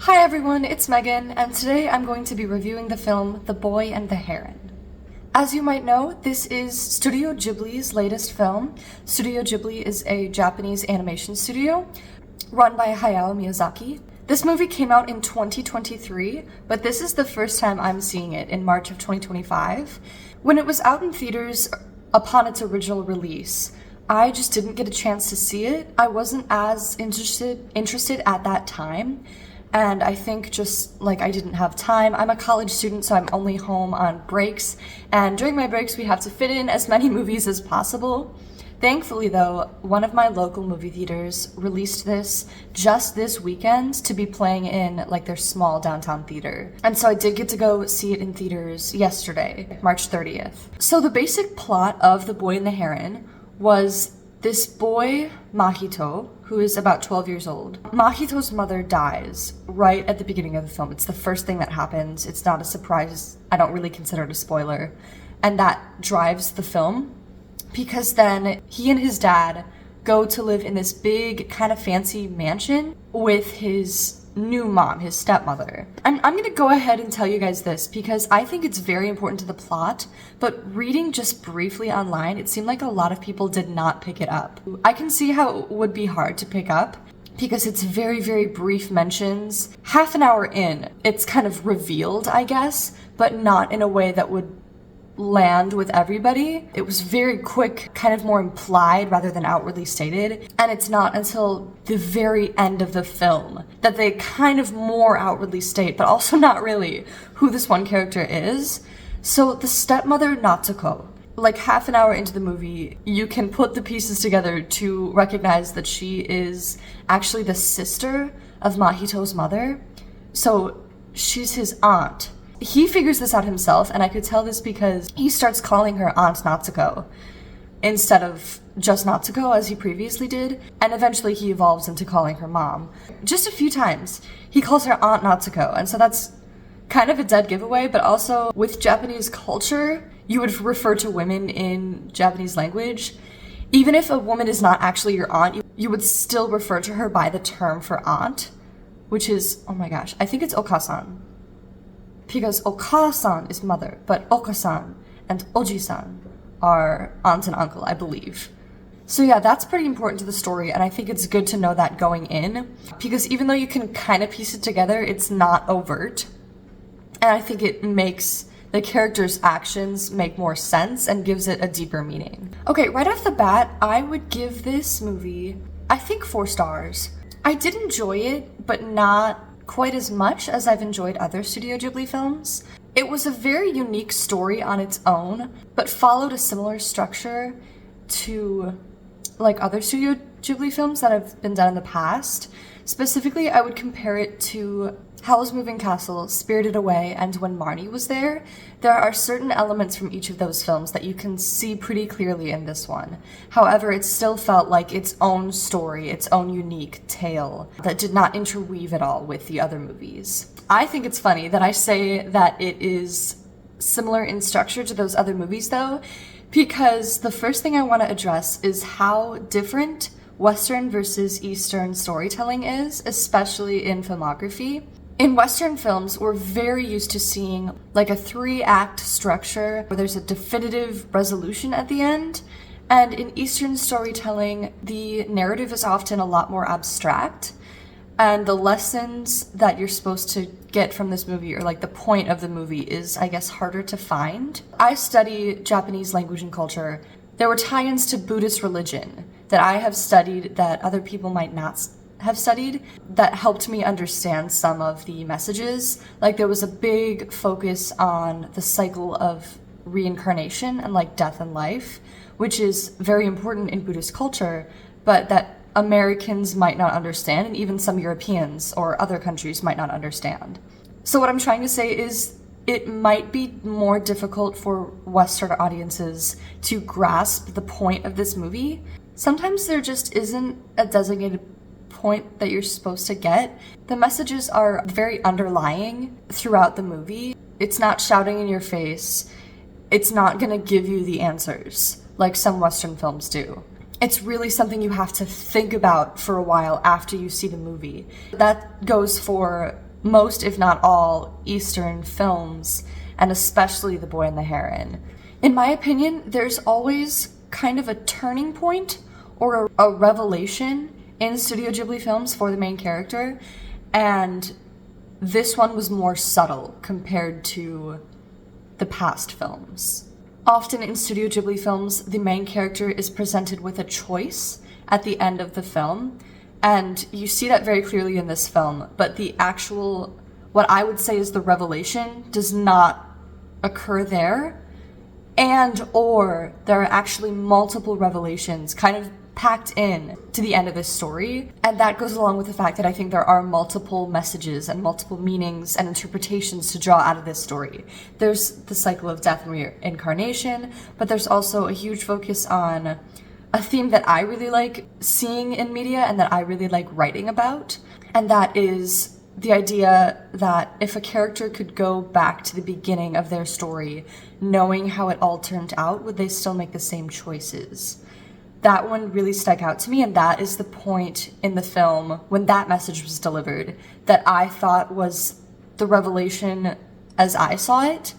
Hi everyone, it's Megan, and today I'm going to be reviewing the film The Boy and the Heron. As you might know, this is Studio Ghibli's latest film. Studio Ghibli is a Japanese animation studio run by Hayao Miyazaki. This movie came out in 2023, but this is the first time I'm seeing it in March of 2025. When it was out in theaters upon its original release, I just didn't get a chance to see it. I wasn't as interested at that time. And I think just like I didn't have time. I'm a college student, so I'm only home on breaks. And during my breaks, we have to fit in as many movies as possible. Thankfully, though, one of my local movie theaters released this just this weekend to be playing in like their small downtown theater. And so I did get to go see it in theaters yesterday, March 30th. So the basic plot of The Boy and the Heron was this boy, Mahito, who is about 12 years old. Mahito's mother dies right at the beginning of the film. It's the first thing that happens. It's not a surprise. I don't really consider it a spoiler. And that drives the film because then he and his dad go to live in this big kind of fancy mansion with his new mom, his stepmother. I'm gonna go ahead and tell you guys this because I think it's very important to the plot, but reading just briefly online, it seemed like a lot of people did not pick it up. I can see how it would be hard to pick up because it's very, very brief mentions. Half an hour in, it's kind of revealed, I guess, but not in a way that would land with everybody. It was very quick, kind of more implied rather than outwardly stated, and it's not until the very end of the film that they kind of more outwardly state, but also not really, who this one character is. So the stepmother Natsuko, like half an hour into the movie, you can put the pieces together to recognize that she is actually the sister of Mahito's mother. So she's his aunt. He figures this out himself, and I could tell this because he starts calling her Aunt Natsuko instead of just Natsuko as he previously did, and eventually he evolves into calling her mom. Just a few times, he calls her Aunt Natsuko, and so that's kind of a dead giveaway, but also with Japanese culture, you would refer to women in Japanese language. Even if a woman is not actually your aunt, you would still refer to her by the term for aunt, which is, oh my gosh, I think it's okasan. Because Oka-san is mother, but Oka-san and Oji-san are aunt and uncle, I believe. So yeah, that's pretty important to the story, and I think it's good to know that going in, because even though you can kind of piece it together, it's not overt. And I think it makes the characters' actions make more sense and gives it a deeper meaning. Okay, right off the bat, I would give this movie, I think 4 stars. I did enjoy it, but not quite as much as I've enjoyed other Studio Ghibli films. It was a very unique story on its own, but followed a similar structure to like other Studio Ghibli films that have been done in the past. Specifically, I would compare it to Howl's Moving Castle, Spirited Away, and When Marnie Was There. There are certain elements from each of those films that you can see pretty clearly in this one. However, it still felt like its own story, its own unique tale that did not interweave at all with the other movies. I think it's funny that I say that it is similar in structure to those other movies though, because the first thing I want to address is how different Western versus Eastern storytelling is, especially in filmography. In Western films, we're very used to seeing like a 3-act structure where there's a definitive resolution at the end. And in Eastern storytelling, the narrative is often a lot more abstract. And the lessons that you're supposed to get from this movie, or like the point of the movie, is, I guess, harder to find. I study Japanese language and culture. There were tie-ins to Buddhist religion that I have studied that other people might not have studied that helped me understand some of the messages. Like there was a big focus on the cycle of reincarnation and like death and life, which is very important in Buddhist culture, but that Americans might not understand, and even some Europeans or other countries might not understand. So what I'm trying to say is it might be more difficult for Western audiences to grasp the point of this movie. Sometimes there just isn't a designated point that you're supposed to get. The messages are very underlying throughout the movie. It's not shouting in your face. It's not gonna give you the answers like some Western films do. It's really something you have to think about for a while after you see the movie. That goes for most, if not all, Eastern films, and especially The Boy and the Heron. In my opinion, there's always kind of a turning point or a revelation in Studio Ghibli films for the main character, and this one was more subtle compared to the past films. Often in Studio Ghibli films, the main character is presented with a choice at the end of the film, and you see that very clearly in this film, but the actual, what I would say is the revelation, does not occur there, and or there are actually multiple revelations kind of packed in to the end of this story, and that goes along with the fact that I think there are multiple messages and multiple meanings and interpretations to draw out of this story. There's the cycle of death and reincarnation, but there's also a huge focus on a theme that I really like seeing in media and that I really like writing about, and that is the idea that if a character could go back to the beginning of their story, knowing how it all turned out, would they still make the same choices? That one really stuck out to me, and that is the point in the film when that message was delivered that I thought was the revelation as I saw it.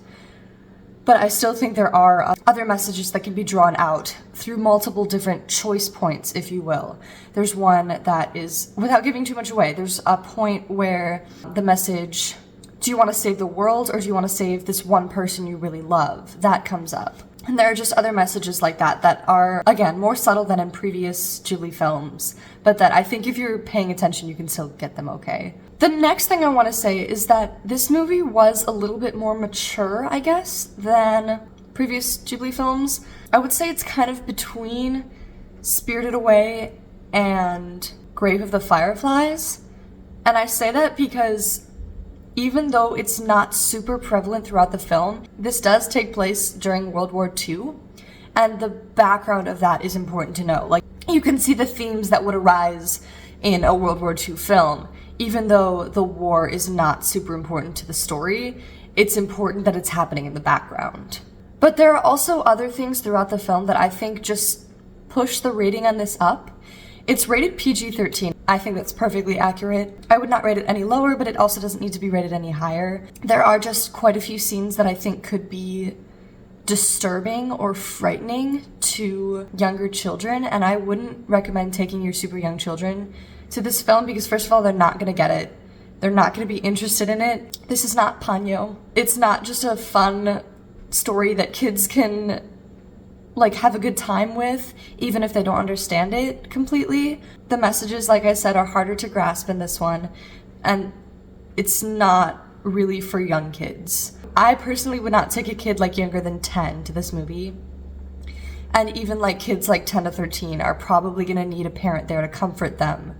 But I still think there are other messages that can be drawn out through multiple different choice points, if you will. There's one that is, without giving too much away, there's a point where the message, do you want to save the world or do you want to save this one person you really love? That comes up. And there are just other messages like that that are, again, more subtle than in previous Ghibli films, but that I think if you're paying attention, you can still get them okay. The next thing I want to say is that this movie was a little bit more mature, I guess, than previous Ghibli films. I would say it's kind of between Spirited Away and Grave of the Fireflies. And I say that because even though it's not super prevalent throughout the film, this does take place during World War II, and the background of that is important to know. Like, you can see the themes that would arise in a World War II film. Even though the war is not super important to the story, it's important that it's happening in the background. But there are also other things throughout the film that I think just push the rating on this up. It's rated PG-13. I think that's perfectly accurate. I would not rate it any lower, but it also doesn't need to be rated any higher. There are just quite a few scenes that I think could be disturbing or frightening to younger children, and I wouldn't recommend taking your super young children to this film because, first of all, they're not going to get it. They're not going to be interested in it. This is not Ponyo. It's not just a fun story that kids can have a good time with, even if they don't understand it completely. The messages, like I said, are harder to grasp in this one, and it's not really for young kids. I personally would not take a kid younger than 10 to this movie, and even kids 10 to 13 are probably going to need a parent there to comfort them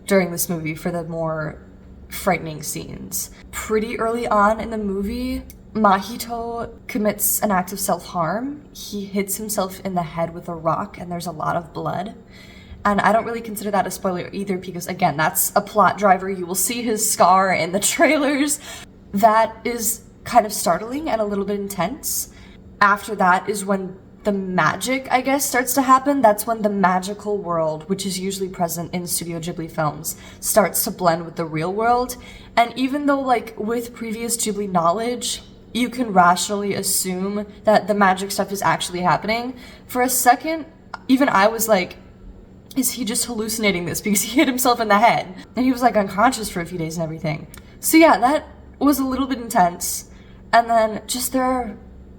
during this movie for the more frightening scenes. Pretty early on in the movie, Mahito commits an act of self-harm. He hits himself in the head with a rock, and there's a lot of blood. And I don't really consider that a spoiler either because, again, that's a plot driver. You will see his scar in the trailers. That is kind of startling and a little bit intense. After that is when the magic, I guess, starts to happen. That's when the magical world, which is usually present in Studio Ghibli films, starts to blend with the real world. And even though, with previous Ghibli knowledge, you can rationally assume that the magic stuff is actually happening, for a second, even I was like, is he just hallucinating this because he hit himself in the head? And he was unconscious for a few days and everything. So yeah, that was a little bit intense. And then just there are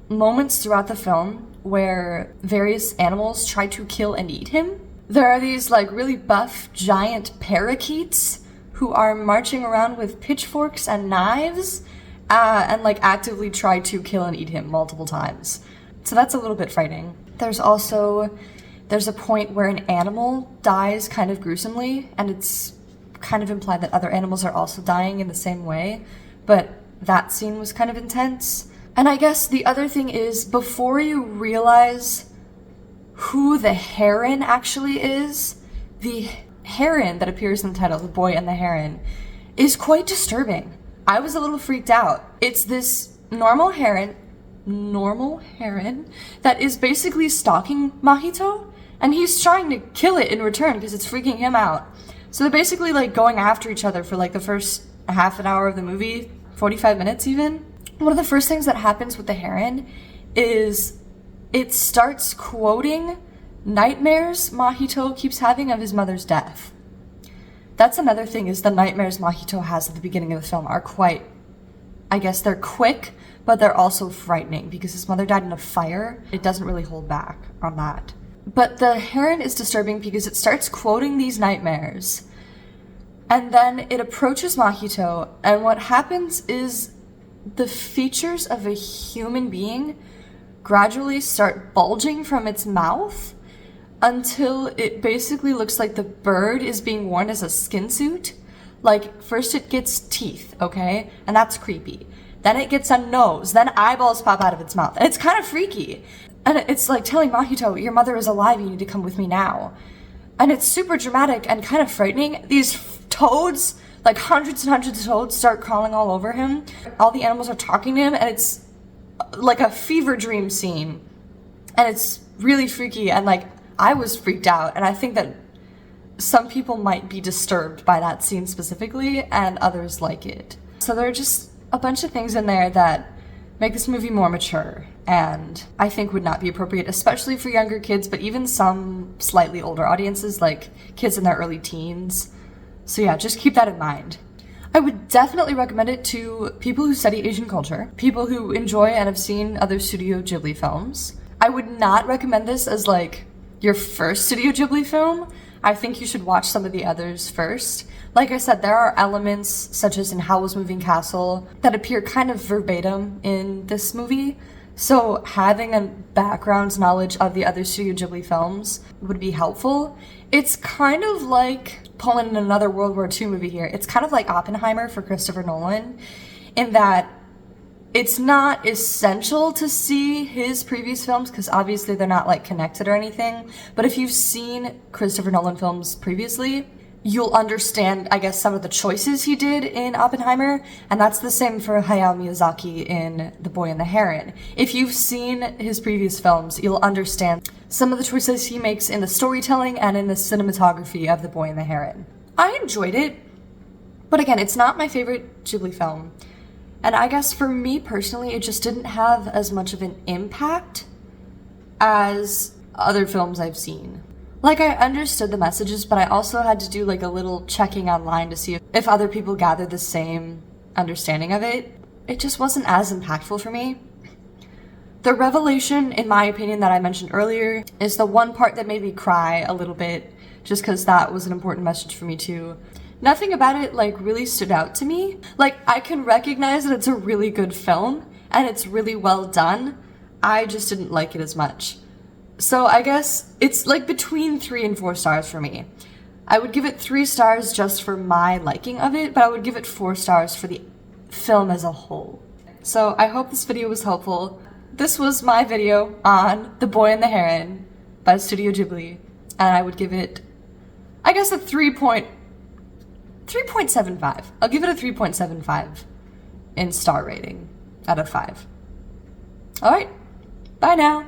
moments throughout the film where various animals try to kill and eat him. There are these really buff giant parakeets who are marching around with pitchforks and knives and actively try to kill and eat him multiple times. So that's a little bit frightening. There's a point where an animal dies kind of gruesomely, and it's kind of implied that other animals are also dying in the same way, but that scene was kind of intense. And I guess the other thing is, before you realize who the heron actually is, the heron that appears in the title, The Boy and the Heron, is quite disturbing. I was a little freaked out. It's this normal heron that is basically stalking Mahito, and he's trying to kill it in return because it's freaking him out. So they're basically going after each other for the first half an hour of the movie, 45 minutes even. One of the first things that happens with the heron is it starts quoting nightmares Mahito keeps having of his mother's death. That's another thing, is the nightmares Mahito has at the beginning of the film are quite, I guess they're quick, but they're also frightening because his mother died in a fire. It doesn't really hold back on that. But the heron is disturbing because it starts quoting these nightmares, and then it approaches Mahito, and what happens is the features of a human being gradually start bulging from its mouth until it basically looks like the bird is being worn as a skin suit. Like, first it gets teeth, okay? And that's creepy. Then it gets a nose, then eyeballs pop out of its mouth. And it's kind of freaky. And it's like telling Mahito, your mother is alive, you need to come with me now. And it's super dramatic and kind of frightening. These toads, like hundreds and hundreds of toads, start crawling all over him. All the animals are talking to him, and it's like a fever dream scene. And it's really freaky, and like, I was freaked out, and I think that some people might be disturbed by that scene specifically, and others like it. So there are just a bunch of things in there that make this movie more mature, and I think would not be appropriate, especially for younger kids, but even some slightly older audiences, like kids in their early teens. So yeah, just keep that in mind. I would definitely recommend it to people who study Asian culture, people who enjoy and have seen other Studio Ghibli films. I would not recommend this as like your first Studio Ghibli film. I think you should watch some of the others first. Like I said, there are elements, such as in Howl's Moving Castle, that appear kind of verbatim in this movie. So having a background knowledge of the other Studio Ghibli films would be helpful. It's kind of like pulling in another World War II movie here. It's kind of like Oppenheimer for Christopher Nolan, in that it's not essential to see his previous films because obviously they're not like connected or anything. But if you've seen Christopher Nolan films previously, you'll understand, I guess, some of the choices he did in Oppenheimer. And that's the same for Hayao Miyazaki in The Boy and the Heron. If you've seen his previous films, you'll understand some of the choices he makes in the storytelling and in the cinematography of The Boy and the Heron. I enjoyed it, but again, it's not my favorite Ghibli film. And I guess for me personally, it just didn't have as much of an impact as other films I've seen. Like, I understood the messages, but I also had to do like a little checking online to see if other people gathered the same understanding of it. It just wasn't as impactful for me. The revelation, in my opinion, that I mentioned earlier is the one part that made me cry a little bit, just because that was an important message for me too. Nothing about it, like, really stood out to me. Like, I can recognize that it's a really good film, and it's really well done. I just didn't like it as much. So I guess it's, like, between 3 and 4 stars for me. I would give it 3 stars just for my liking of it, but I would give it 4 stars for the film as a whole. So I hope this video was helpful. This was my video on The Boy and the Heron by Studio Ghibli, and I would give it, I guess, a 3.75. I'll give it a 3.75 in star rating out of 5. Alright, bye now.